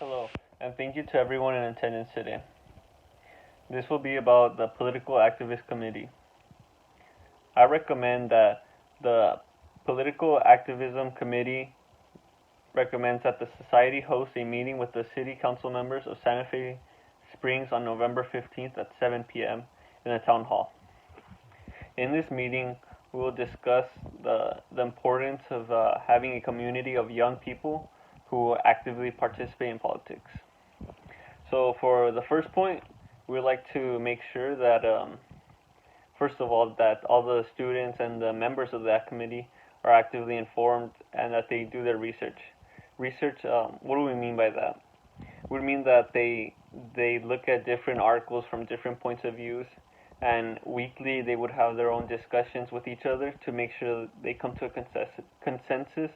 Hello, and thank you to everyone in attendance today. This will be about the Political Activist Committee. I recommend that the Political Activism Committee recommends that the Society host a meeting with the City Council members of Santa Fe Springs on November 15th at 7 p.m. in the Town Hall. In this meeting, we will discuss the importance of having a community of young people who actively participate in politics. So for the first point, we would like to make sure that, first of all, that all the students and the members of that committee are actively informed and that they do their research. Research, what do we mean by that? We mean that they look at different articles from different points of views, and weekly they would have their own discussions with each other to make sure that they come to a consensus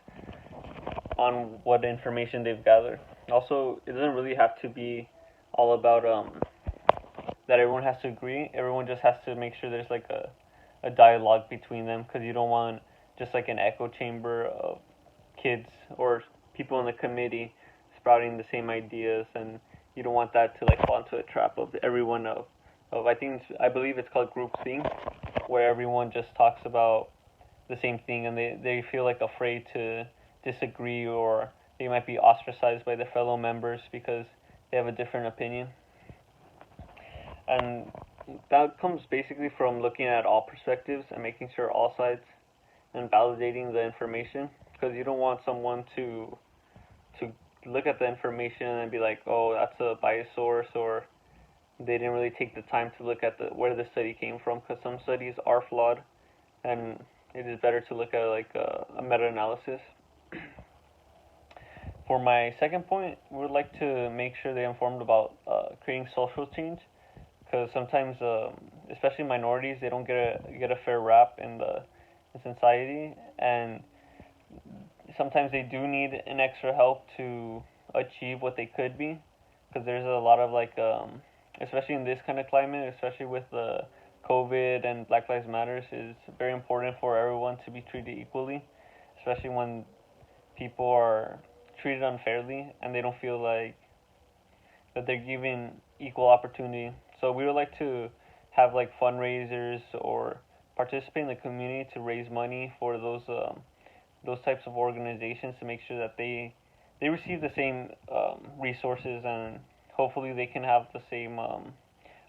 on what information they've gathered. Also, it doesn't really have to be all about that everyone has to agree. Everyone just has to make sure there's like a dialogue between them, because you don't want just like an echo chamber of kids or people in the committee sprouting the same ideas, and you don't want that to like fall into a trap of everyone of I believe it's called groupthink, where everyone just talks about the same thing and they feel like afraid to disagree, or they might be ostracized by their fellow members because they have a different opinion. And that comes basically from looking at all perspectives and making sure all sides and validating the information, because you don't want someone to look at the information and be like, oh, that's a biased source, or they didn't really take the time to look at where the study came from, because some studies are flawed, and it is better to look at like a meta-analysis. For my second point, we would like to make sure they're informed about creating social change, because sometimes, especially minorities, they don't get a fair rap in society, and sometimes they do need an extra help to achieve what they could be, because there's a lot of like, especially in this kind of climate, especially with the COVID and Black Lives Matters, is very important for everyone to be treated equally, especially when people are treated unfairly and they don't feel like that they're given equal opportunity. So we would like to have like fundraisers or participate in the community to raise money for those types of organizations, to make sure that they receive the same resources, and hopefully they can have the same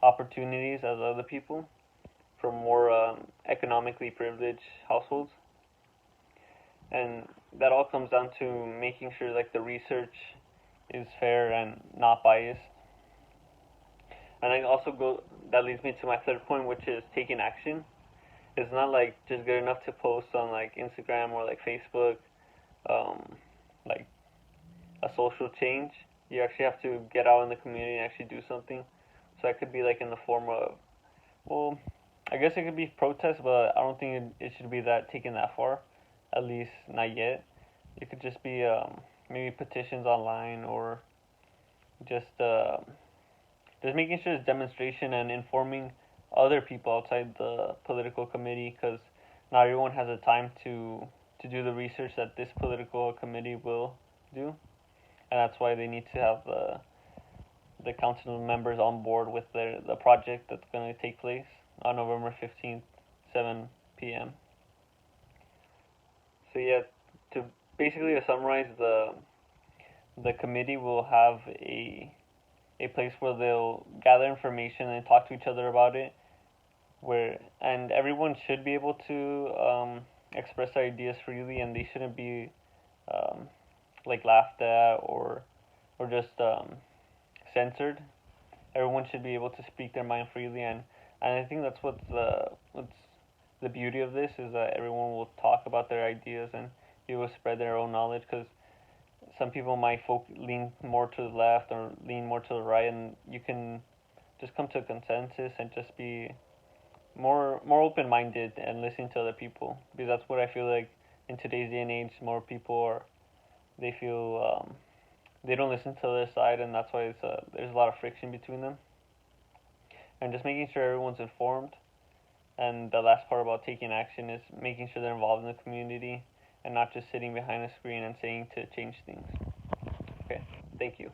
opportunities as other people from more economically privileged households. And that all comes down to making sure like the research is fair and not biased. And I also that leads me to my third point, which is taking action. It's not like just good enough to post on like Instagram or like Facebook, like a social change. You actually have to get out in the community and actually do something. So that could be like in the form of, well, I guess it could be protest, but I don't think it should be taken that far. At least not yet. It could just be maybe petitions online, or just making sure it's demonstration and informing other people outside the political committee, because not everyone has the time to do the research that this political committee will do, and that's why they need to have the council members on board with the project that's going to take place on November 15th, 7 p.m. So yeah, to summarize, the committee will have a place where they'll gather information and talk to each other about it, and everyone should be able to express their ideas freely, and they shouldn't be like laughed at or just censored. Everyone should be able to speak their mind freely, and I think that's what's the beauty of this, is that everyone will talk about their ideas and be able to spread their own knowledge, because some people might lean more to the left or lean more to the right, and you can just come to a consensus and just be more open-minded and listen to other people, because that's what I feel like in today's day and age. More people they feel they don't listen to their side, and that's why there's a lot of friction between them. And just making sure everyone's informed. And the last part about taking action is making sure they're involved in the community and not just sitting behind a screen and saying to change things. Okay, thank you.